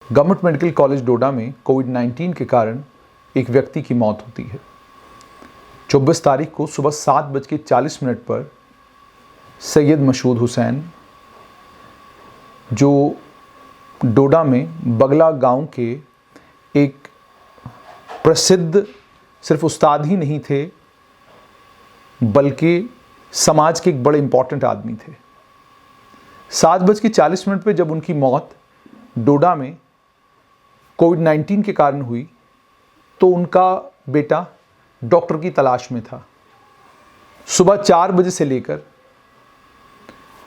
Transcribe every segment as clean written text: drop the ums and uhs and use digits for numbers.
Government medical college डोडा में कोविड-19 के कारण एक व्यक्ति की मौत होती है। 24 तारीख को सुबह 7:40 पर सैयद मसूद हुसैन, जो डोडा में बगला गांव के एक प्रसिद्ध सिर्फ उस्ताद ही नहीं थे, बल्कि समाज के एक बड़े इंपॉर्टेंट आदमी थे। 7:40 पे जब उनकी मौत डोडा में कोविड-19 के कारण हुई, तो उनका बेटा डॉक्टर की तलाश में था। सुबह 4 बजे से लेकर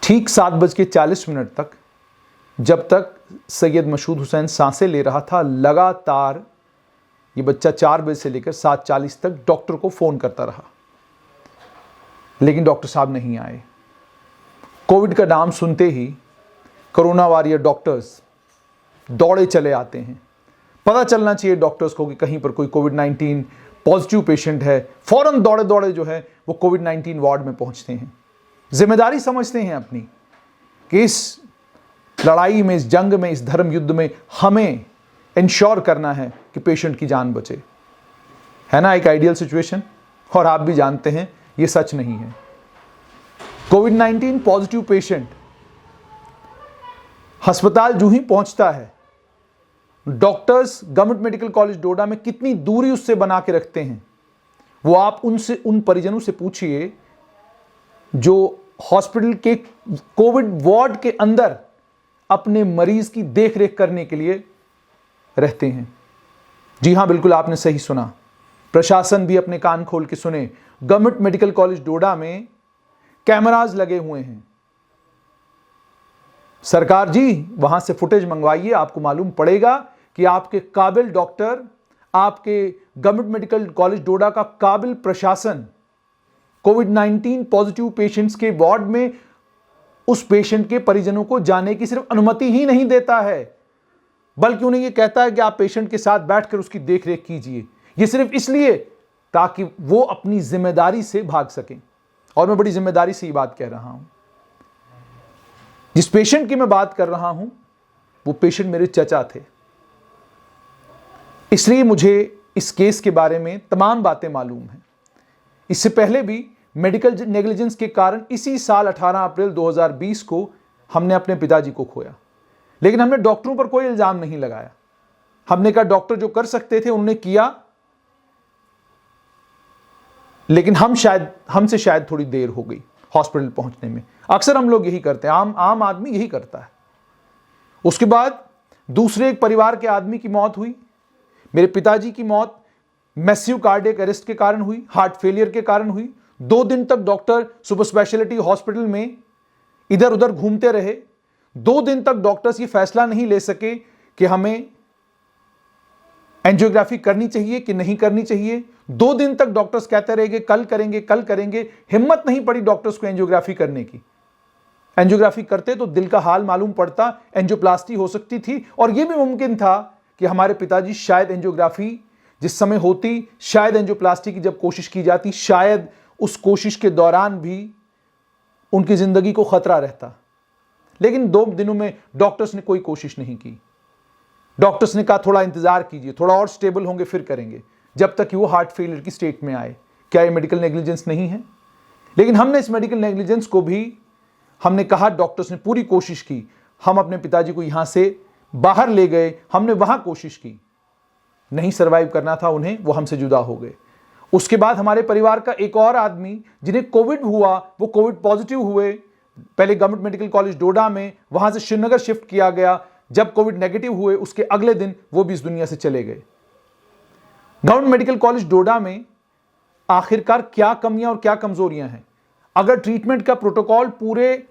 ठीक 7:40 तक, जब तक सैयद मसूद हुसैन सांसें ले रहा था, लगातार ये बच्चा 4 बजे से लेकर 7:40 तक डॉक्टर को फ़ोन करता रहा, लेकिन डॉक्टर साहब नहीं आए। कोविड का नाम सुनते ही कोरोना वॉरियर डॉक्टर्स दौड़े चले आते हैं। पता चलना चाहिए डॉक्टर्स को कि कहीं पर कोई कोविड-19 पॉजिटिव पेशेंट है, फौरन दौड़े दौड़े जो है वो कोविड-19 वार्ड में पहुंचते हैं। जिम्मेदारी समझते हैं अपनी कि इस लड़ाई में, इस जंग में, इस धर्म युद्ध में हमें इंश्योर करना है कि पेशेंट की जान बचे। है ना एक आइडियल सिचुएशन? और आप भी जानते हैं ये सच नहीं है। कोविड-19 पॉजिटिव पेशेंट अस्पताल जो ही पहुंचता है, डॉक्टर्स गवर्नमेंट मेडिकल कॉलेज डोडा में कितनी दूरी उससे बना के रखते हैं, वो आप उन परिजनों से पूछिए जो हॉस्पिटल के कोविड वार्ड के अंदर अपने मरीज की देखरेख करने के लिए रहते हैं। जी हां, बिल्कुल आपने सही सुना। प्रशासन भी अपने कान खोल के सुने। गवर्नमेंट मेडिकल कॉलेज डोडा में कैमरास लगे हुए हैं। सरकार जी, वहां से फुटेज मंगवाइए, आपको मालूम पड़ेगा कि आपके काबिल डॉक्टर, आपके गवर्नमेंट मेडिकल कॉलेज डोडा का काबिल प्रशासन कोविड-19 पॉजिटिव पेशेंट्स के वार्ड में उस पेशेंट के परिजनों को जाने की सिर्फ अनुमति ही नहीं देता है, बल्कि उन्हें यह कहता है कि आप पेशेंट के साथ बैठकर उसकी देखरेख कीजिए। यह सिर्फ इसलिए ताकि वो अपनी जिम्मेदारी से भाग सकें। और मैं बड़ी जिम्मेदारी से ये बात कह रहा हूं। जिस पेशेंट की मैं बात कर रहा हूं, वो पेशेंट मेरे चचा थे, इसलिए मुझे इस केस के बारे में तमाम बातें मालूम हैं। इससे पहले भी मेडिकल नेग्लिजेंस के कारण इसी साल 18 अप्रैल 2020 को हमने अपने पिताजी को खोया, लेकिन हमने डॉक्टरों पर कोई इल्जाम नहीं लगाया। हमने कहा डॉक्टर जो कर सकते थे उन्होंने किया, लेकिन हमसे शायद थोड़ी देर हो गई हॉस्पिटल पहुंचने में। अक्सर हम लोग यही करते हैं, आम आदमी यही करता है। उसके बाद दूसरे एक परिवार के आदमी की मौत हुई। मेरे पिताजी की मौत मैसिव कार्डियक अरेस्ट के कारण हुई, हार्ट फेलियर के कारण हुई। 2 दिन तक डॉक्टर सुपर स्पेशलिटी हॉस्पिटल में इधर उधर घूमते रहे। 2 दिन तक डॉक्टर्स ये फैसला नहीं ले सके कि हमें एंजियोग्राफी करनी चाहिए कि नहीं करनी चाहिए। 2 दिन तक डॉक्टर्स कहते रहेंगे कल करेंगे, कल करेंगे। हिम्मत नहीं पड़ी डॉक्टर्स को एंजियोग्राफी करने की। एंजियोग्राफी करते तो दिल का हाल मालूम पड़ता, एंजियोप्लास्टी हो सकती थी, और यह भी मुमकिन था कि हमारे पिताजी शायद एंजियोग्राफी जिस समय होती, शायद एंजियोप्लास्टी की जब कोशिश की जाती, शायद उस कोशिश के दौरान भी उनकी जिंदगी को खतरा रहता। लेकिन 2 दिनों में डॉक्टर्स ने कोई कोशिश नहीं की। डॉक्टर्स ने कहा थोड़ा इंतजार कीजिए, थोड़ा और स्टेबल होंगे फिर करेंगे, जब तक कि वो हार्ट फेलियर की स्टेट में आए। क्या ये मेडिकल नेग्लिजेंस नहीं है? लेकिन हमने इस मेडिकल नेग्लिजेंस को भी, हमने कहा डॉक्टर्स ने पूरी कोशिश की। हम अपने पिताजी को यहां से बाहर ले गए, हमने वहां कोशिश की, नहीं सर्वाइव करना था उन्हें, वो हमसे जुदा हो गए। उसके बाद हमारे परिवार का एक और आदमी जिन्हें कोविड हुआ, वो कोविड पॉजिटिव हुए। पहले गवर्नमेंट मेडिकल कॉलेज डोडा में, वहां से श्रीनगर शिफ्ट किया गया। जब कोविड नेगेटिव हुए उसके अगले दिन वो भी इस दुनिया से चले गए। गवर्नमेंट मेडिकल कॉलेज डोडा में आखिरकार क्या कमियां और क्या कमजोरियां हैं? अगर ट्रीटमेंट का प्रोटोकॉल पूरे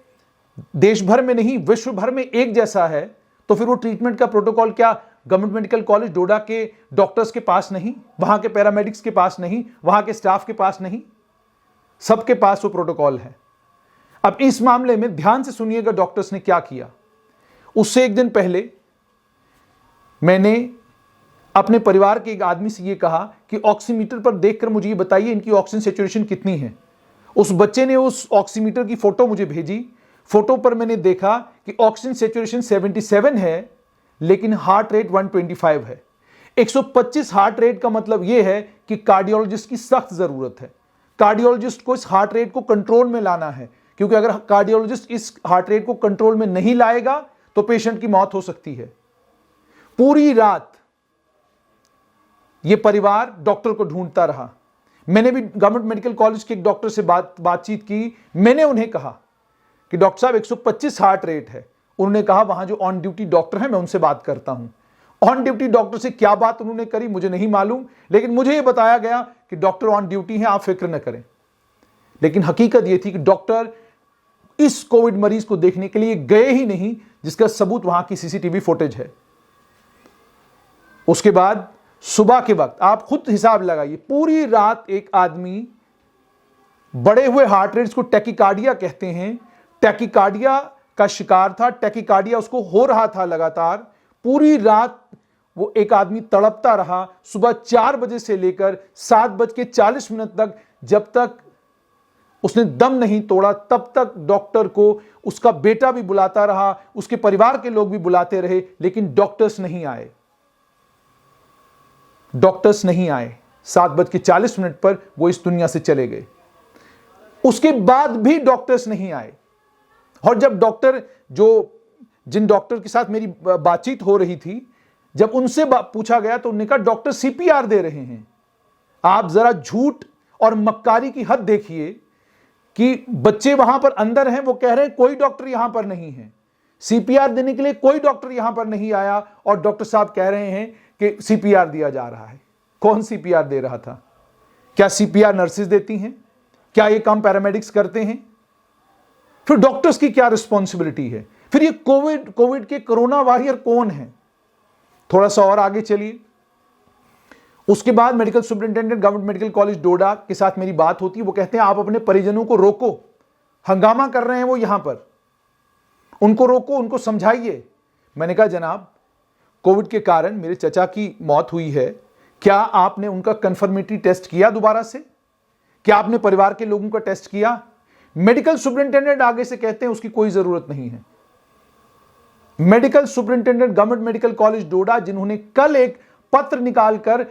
देश भर में नहीं, विश्व भर में एक जैसा है, तो फिर वो ट्रीटमेंट का प्रोटोकॉल क्या गवर्नमेंट मेडिकल कॉलेज डोडा के डॉक्टर्स के पास नहीं, वहां के पैरामेडिक्स के पास नहीं, वहां के स्टाफ के पास नहीं? सबके पास वो प्रोटोकॉल है। अब इस मामले में ध्यान से सुनिएगा डॉक्टर्स ने क्या किया। उससे एक दिन पहले मैंने अपने परिवार के एक आदमी से यह कहा कि ऑक्सीमीटर पर देखकर मुझे ये बताइए इनकी ऑक्सीजन सैचुरेशन कितनी है। उस बच्चे ने उस ऑक्सीमीटर की फोटो मुझे भेजी। फोटो पर मैंने देखा कि ऑक्सीजन सैचुरेशन 77 है, लेकिन हार्ट रेट 125 है। 125 हार्ट रेट का मतलब यह है कि कार्डियोलॉजिस्ट की सख्त जरूरत है। कार्डियोलॉजिस्ट को इस हार्ट रेट को कंट्रोल में लाना है, क्योंकि अगर कार्डियोलॉजिस्ट इस हार्ट रेट को कंट्रोल में नहीं लाएगा तो पेशेंट की मौत हो सकती है। पूरी रात यह परिवार डॉक्टर को ढूंढता रहा। मैंने भी गवर्नमेंट मेडिकल कॉलेज के एक डॉक्टर से बातचीत की। मैंने उन्हें कहा कि डॉक्टर साहब 125 हार्ट रेट है। उन्होंने कहा वहां जो ऑन ड्यूटी डॉक्टर हैं मैं उनसे बात करता हूं। ऑन ड्यूटी डॉक्टर से क्या बात उन्होंने करी मुझे नहीं मालूम, लेकिन मुझे यह बताया गया कि डॉक्टर ऑन ड्यूटी हैं, आप फिक्र न करें। लेकिन हकीकत यह थी कि डॉक्टर इस कोविड मरीज को देखने के लिए गए ही नहीं, जिसका सबूत वहां की सीसीटीवी फुटेज है। उसके बाद सुबह के वक्त आप खुद हिसाब लगाइए, पूरी रात एक आदमी बढ़े हुए हार्ट रेट्स को टैकीकार्डिया कहते हैं, टैकीकार्डिया का शिकार था। टैकीकार्डिया उसको हो रहा था लगातार। पूरी रात वो एक आदमी तड़पता रहा। सुबह 4 बजे से लेकर 7:40 तक, जब तक उसने दम नहीं तोड़ा तब तक डॉक्टर को उसका बेटा भी बुलाता रहा, उसके परिवार के लोग भी बुलाते रहे, लेकिन डॉक्टर्स नहीं आए। डॉक्टर्स नहीं आए। 7:40 पर वो इस दुनिया से चले गए। उसके बाद भी डॉक्टर्स नहीं आए। और जब जिन डॉक्टर के साथ मेरी बातचीत हो रही थी, जब उनसे पूछा गया तो उन्होंने कहा डॉक्टर सीपीआर दे रहे हैं। आप जरा झूठ और मक्कारी की हद देखिए कि बच्चे वहां पर अंदर हैं, वो कह रहे हैं कोई डॉक्टर यहां पर नहीं है, सीपीआर देने के लिए कोई डॉक्टर यहां पर नहीं आया, और डॉक्टर साहब कह रहे हैं कि सीपीआर दिया जा रहा है। कौन सीपीआर दे रहा था? क्या सीपीआर नर्सेज देती हैं? क्या ये काम पैरामेडिक्स करते हैं? फिर डॉक्टर्स की क्या रिस्पॉन्सिबिलिटी है? फिर ये कोविड के कोरोना वॉरियर कौन है? थोड़ा सा और आगे चलिए। उसके बाद medical superintendent government medical college Doda के साथ मेरी बात होती है। वो कहते हैं आप अपने परिजनों को रोको, हंगामा कर रहे हैं वो यहां पर, उनको रोको, उनको समझाइए। मैंने कहा जनाब, कोविड के कारण मेरे चचा की मौत हुई है, क्या आपने उनका कंफर्मेटरी टेस्ट किया दोबारा से? क्या आपने परिवार के लोगों का टेस्ट किया? मेडिकल सुपरिंटेंडेंट आगे से कहते हैं उसकी कोई जरूरत नहीं है। Medical superintendent government medical college Doda, जिन्होंने कल एक पत्र निकालकर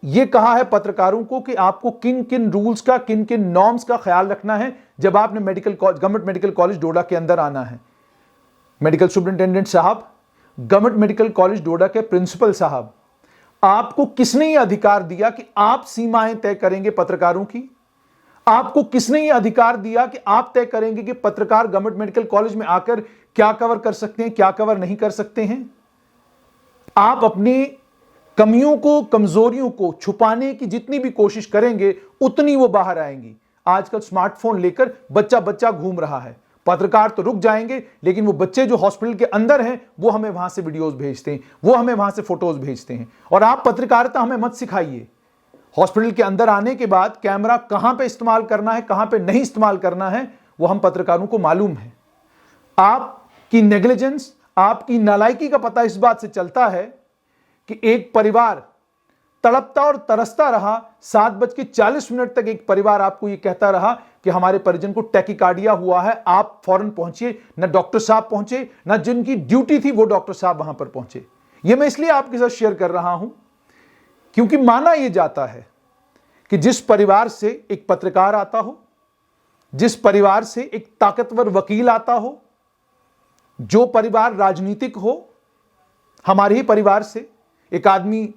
यह कहा है पत्रकारों को कि आपको किन किन रूल्स का, किन किन नॉर्म्स का ख्याल रखना है जब आपने गवर्नमेंट मेडिकल कॉलेज डोडा के अंदर आना है। मेडिकल सुपरिंटेंडेंट साहब, गवर्नमेंट मेडिकल कॉलेज डोडा के प्रिंसिपल साहब, आपको किसने यह अधिकार दिया कि आप सीमाएं तय करेंगे पत्रकारों की? आपको किसने यह अधिकार दिया कि आप तय करेंगे कि पत्रकार गवर्नमेंट मेडिकल कॉलेज में आकर क्या कवर कर सकते हैं, क्या कवर नहीं कर सकते हैं? आप अपनी कमियों को, कमजोरियों को छुपाने की जितनी भी कोशिश करेंगे उतनी वो बाहर आएंगी। आजकल स्मार्टफोन लेकर बच्चा बच्चा घूम रहा है। पत्रकार तो रुक जाएंगे, लेकिन वो बच्चे जो हॉस्पिटल के अंदर हैं वो हमें वहां से वीडियोस भेजते हैं, वो हमें वहां से फोटोज भेजते हैं। और आप पत्रकारिता हमें मत सिखाइए। हॉस्पिटल के अंदर आने के बाद कैमरा कहां पे इस्तेमाल करना है, कहां पे नहीं इस्तेमाल करना है, वो हम पत्रकारों को मालूम है। आपकी नेग्लिजेंस, आपकी नालायकी का पता इस बात से चलता है कि एक परिवार तड़पता और तरसता रहा। 7:40 तक एक परिवार आपको यह कहता रहा कि हमारे परिजन को टैकीकार्डिया हुआ है, आप फौरन पहुंचिए। न डॉक्टर साहब पहुंचे, न जिनकी ड्यूटी थी वो डॉक्टर साहब वहां पर पहुंचे। यह मैं इसलिए आपके साथ शेयर कर रहा हूं क्योंकि माना यह जाता है कि जिस परिवार से एक पत्रकार आता हो, जिस परिवार से एक ताकतवर वकील आता हो, जो परिवार राजनीतिक हो, हमारे ही परिवार से एक आदमी,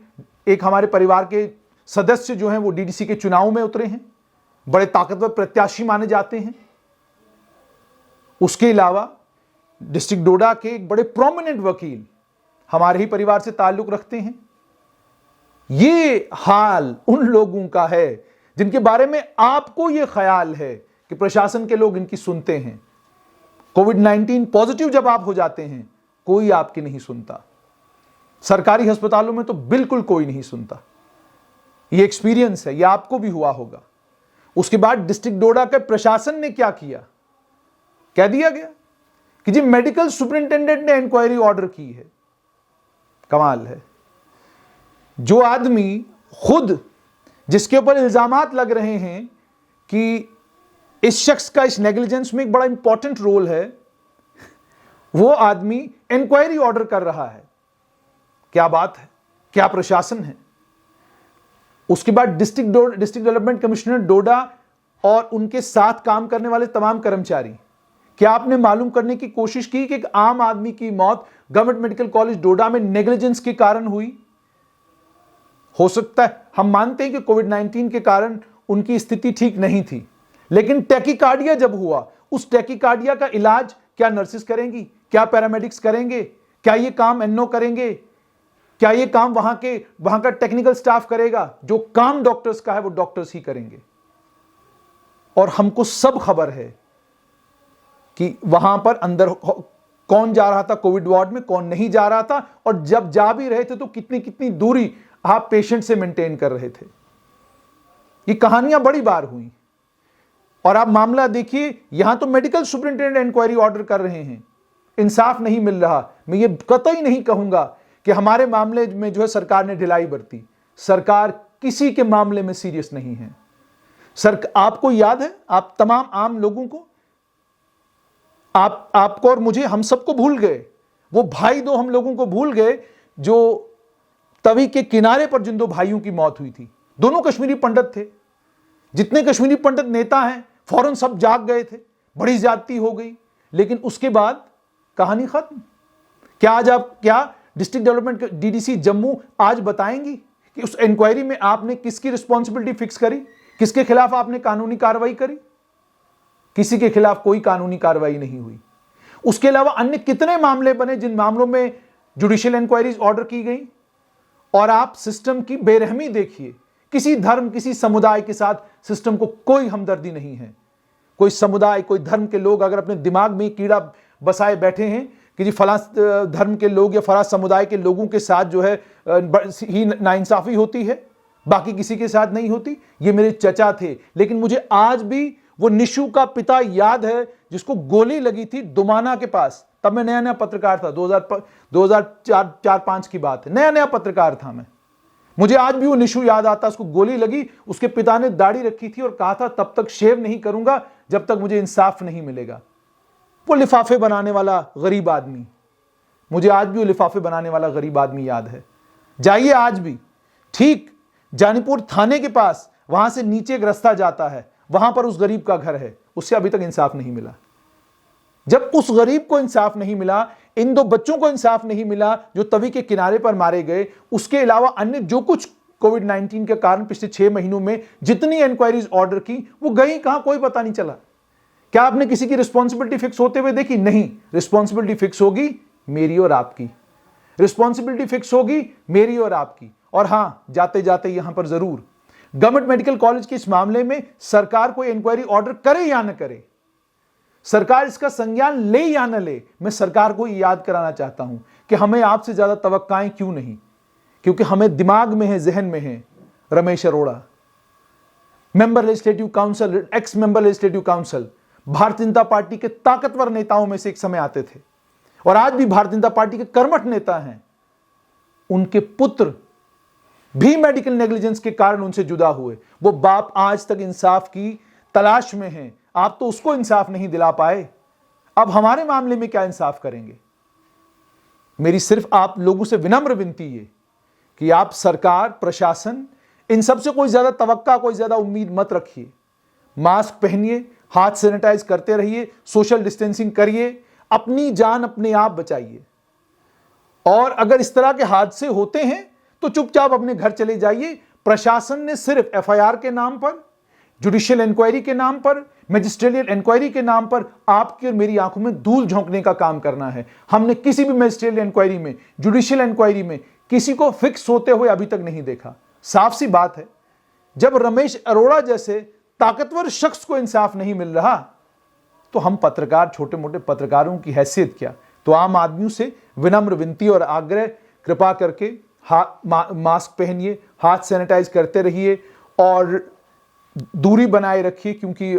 एक हमारे परिवार के सदस्य जो हैं वो डीडीसी के चुनाव में उतरे हैं, बड़े ताकतवर प्रत्याशी माने जाते हैं। उसके अलावा डिस्ट्रिक्ट डोडा के एक बड़े प्रोमिनेंट वकील हमारे ही परिवार से ताल्लुक रखते हैं। ये हाल उन लोगों का है जिनके बारे में आपको यह ख्याल है कि प्रशासन के लोग इनकी सुनते हैं। कोविड-19 पॉजिटिव जब आप हो जाते हैं, कोई आपकी नहीं सुनता। सरकारी अस्पतालों में तो बिल्कुल कोई नहीं सुनता। यह एक्सपीरियंस है, यह आपको भी हुआ होगा। उसके बाद डिस्ट्रिक्ट डोडा के प्रशासन ने क्या किया? कह दिया गया कि जी मेडिकल सुपरिंटेंडेंट ने इंक्वायरी ऑर्डर की है। कमाल है। जो आदमी खुद, जिसके ऊपर इल्जामात लग रहे हैं कि इस शख्स का इस नेग्लिजेंस में एक बड़ा इंपॉर्टेंट रोल है, वो आदमी इंक्वायरी ऑर्डर कर रहा है। क्या बात है, क्या प्रशासन है। उसके बाद डिस्ट्रिक्ट डेवलपमेंट कमिश्नर डोडा और उनके साथ काम करने वाले तमाम कर्मचारी, क्या आपने मालूम करने की कोशिश की कि एक आम आदमी की मौत गवर्नमेंट मेडिकल कॉलेज डोडा में नेग्लिजेंस के कारण हुई? हो सकता है, हम मानते हैं कि कोविड-19 के कारण उनकी स्थिति ठीक नहीं थी, लेकिन टैकीकार्डिया जब हुआ, उस टैकीकार्डिया का इलाज क्या नर्सेस करेंगी, क्या पैरामेडिक्स करेंगे, क्या ये काम एनओ करेंगे, क्या ये काम वहां का टेक्निकल स्टाफ करेगा? जो काम डॉक्टर्स का है वो डॉक्टर्स ही करेंगे। और हमको सब खबर है कि वहां पर अंदर कौन जा रहा था कोविड वार्ड में, कौन नहीं जा रहा था, और जब जा भी रहे थे तो कितनी कितनी दूरी आप पेशेंट से मेंटेन कर रहे थे। ये कहानियां बड़ी बार हुई। और आप मामला देखिए, यहां तो मेडिकल सुपरिंटेंडेंट इंक्वायरी ऑर्डर कर रहे हैं, इंसाफ नहीं मिल रहा। मैं ये कतई नहीं कहूंगा कि हमारे मामले में जो है सरकार ने ढिलाई बरती। सरकार किसी के मामले में सीरियस नहीं है। आपको याद है, आप तमाम आम लोगों को, आपको और मुझे, हम सबको भूल गए। वो भाई दो हम लोगों को भूल गए जो तवी के किनारे पर जिन दो भाइयों की मौत हुई थी। दोनों कश्मीरी पंडित थे। जितने कश्मीरी पंडित नेता हैं फौरन सब जाग गए थे, बड़ी ज्यादती हो गई, लेकिन उसके बाद कहानी खत्म। क्या डिस्ट्रिक्ट डेवलपमेंट डीडीसी जम्मू आज बताएंगी कि उस इंक्वायरी में आपने किसकी रिस्पॉन्सिबिलिटी फिक्स करी, किसके खिलाफ आपने कानूनी कार्रवाई करी? किसी के खिलाफ कोई कानूनी कार्रवाई नहीं हुई। उसके अलावा अन्य कितने मामले बने जिन मामलों में जुडिशियल इंक्वायरीज ऑर्डर की गई। और आप सिस्टम की बेरहमी देखिए, किसी धर्म, किसी समुदाय के साथ सिस्टम को कोई हमदर्दी नहीं है। कोई समुदाय, कोई धर्म के लोग अगर अपने दिमाग में कीड़ा बसाए बैठे हैं कि जी फलां धर्म के लोग या फलां समुदाय के लोगों के साथ जो है ही नाइंसाफी होती है, बाकी किसी के साथ नहीं होती। ये मेरे चचा थे, लेकिन मुझे आज भी वो निशु का पिता याद है जिसको गोली लगी थी दुमाना के पास। तब मैं नया नया पत्रकार था, 2004-5 की बात है, नया नया पत्रकार था मैं। मुझे आज भी वो निशु याद आता, उसको गोली लगी, उसके पिता ने दाढ़ी रखी थी और कहा था तब तक शेव नहीं करूंगा जब तक मुझे इंसाफ नहीं मिलेगा। वो लिफाफे बनाने वाला गरीब आदमी, मुझे आज भी वो लिफाफे बनाने वाला गरीब आदमी याद है। जाइए आज भी, ठीक जानीपुर थाने के पास, वहां से नीचे एक रास्ता जाता है, वहां पर उस गरीब का घर है, उससे अभी तक इंसाफ नहीं मिला। जब उस गरीब को इंसाफ नहीं मिला, इन दो बच्चों को इंसाफ नहीं मिला जो तवी के किनारे पर मारे गए, उसके अलावा अन्य जो कुछ कोविड-19 के कारण पिछले 6 महीनों में जितनी इंक्वायरीज ऑर्डर की, वो गई कहां कोई पता नहीं चला। क्या आपने किसी की रिस्पॉन्सिबिलिटी फिक्स होते हुए देखी? नहीं। रिस्पॉन्सिबिलिटी फिक्स होगी मेरी और आपकी, रिस्पॉन्सिबिलिटी फिक्स होगी मेरी और आपकी। और हां, जाते जाते यहां पर जरूर गवर्नमेंट मेडिकल कॉलेज के इस मामले में सरकार कोई इंक्वायरी ऑर्डर करे या न करे, सरकार इसका संज्ञान ले या न ले, मैं सरकार को याद कराना चाहता हूं कि हमें आपसे ज्यादा तवक्काएं क्यों नहीं, क्योंकि हमें दिमाग में है, जहन में है Ramesh Arora, member legislative council, x member legislative council, Bharatiya Janata party के ताकतवर नेताओं में से एक समय आते थे और आज भी भारतीय जनता पार्टी के कर्मठ नेता हैं। उनके पुत्र भी मेडिकल नेग्लिजेंस के कारण उनसे जुदा हुए। वो बाप आज तक इंसाफ की तलाश में हैं। आप तो उसको इंसाफ नहीं दिला पाए, अब हमारे मामले में क्या इंसाफ करेंगे? मेरी सिर्फ आप लोगों से विनम्र विनती है कि आप सरकार, प्रशासन, इन सब से कोई ज्यादा तवक्का, कोई ज्यादा उम्मीद मत रखिए। मास्क पहनिए, हाथ सैनिटाइज करते रहिए, सोशल डिस्टेंसिंग करिए, अपनी जान अपने आप बचाइए। और अगर इस तरह के हादसे होते हैं तो चुपचाप अपने घर चले जाइए। प्रशासन ने सिर्फ एफआईआर के नाम पर, जुडिशियल इंक्वायरी के नाम पर, मैजिस्ट्रियल इंक्वायरी के नाम पर आपकी और मेरी आंखों में धूल झोंकने का काम करना है। हमने किसी भी मैजिस्ट्रियल इंक्वायरी में, जुडिशियल इंक्वायरी में किसी को फिक्स होते हुए अभी तक नहीं देखा। साफ सी बात है, जब रमेश अरोड़ा जैसे ताकतवर शख्स को इंसाफ नहीं मिल रहा तो हम पत्रकार, छोटे मोटे पत्रकारों की हैसियत क्या? तो आम आदमियों से विनम्र विनती और आग्रह, कृपा करके मास्क पहनिए, हाथ सैनिटाइज करते रहिए और दूरी बनाए रखिए, क्योंकि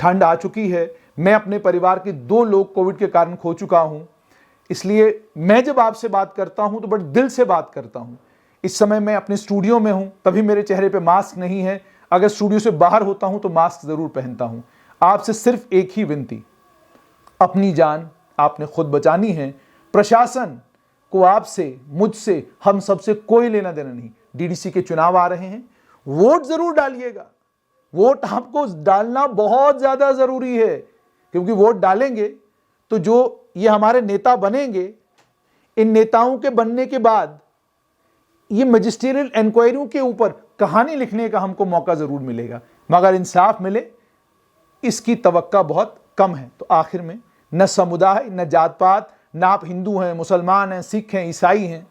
ठंड आ चुकी है। मैं अपने परिवार के 2 लोग कोविड के कारण खो चुका हूं, इसलिए मैं जब आपसे बात करता हूं तो बड़े दिल से बात करता हूं। इस समय मैं अपने स्टूडियो में हूं, तभी मेरे चेहरे पे मास्क नहीं है। अगर स्टूडियो से बाहर होता हूं तो मास्क जरूर पहनता हूं। आपसे सिर्फ एक ही विनती, अपनी जान आपने खुद बचानी है। प्रशासन को आपसे, मुझसे, हम सबसे कोई लेना देना नहीं। डीडीसी के चुनाव आ रहे हैं, वोट जरूर डालिएगा। वोट आपको डालना बहुत ज्यादा जरूरी है, क्योंकि वोट डालेंगे तो जो ये हमारे नेता बनेंगे, इन नेताओं के बनने के बाद ये मजिस्ट्रियल इंक्वायरियों के ऊपर कहानी लिखने का हमको मौका जरूर मिलेगा, मगर इंसाफ मिले इसकी तवक्का बहुत कम है। तो आखिर में न समुदाय, न जात पात, न आप हिंदू हैं, मुसलमान हैं, सिख हैं, ईसाई हैं,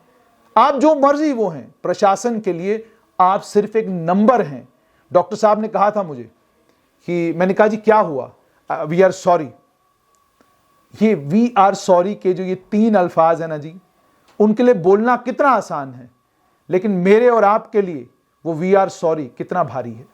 आप जो मर्जी वो हैं, प्रशासन के लिए आप सिर्फ एक नंबर हैं। डॉक्टर साहब ने कहा था मुझे कि, मैंने कहा जी क्या हुआ, वी आर सॉरी। ये वी आर सॉरी के जो ये 3 अल्फाज है ना जी, उनके लिए बोलना कितना आसान है, लेकिन मेरे और आपके लिए वो वी आर सॉरी कितना भारी है।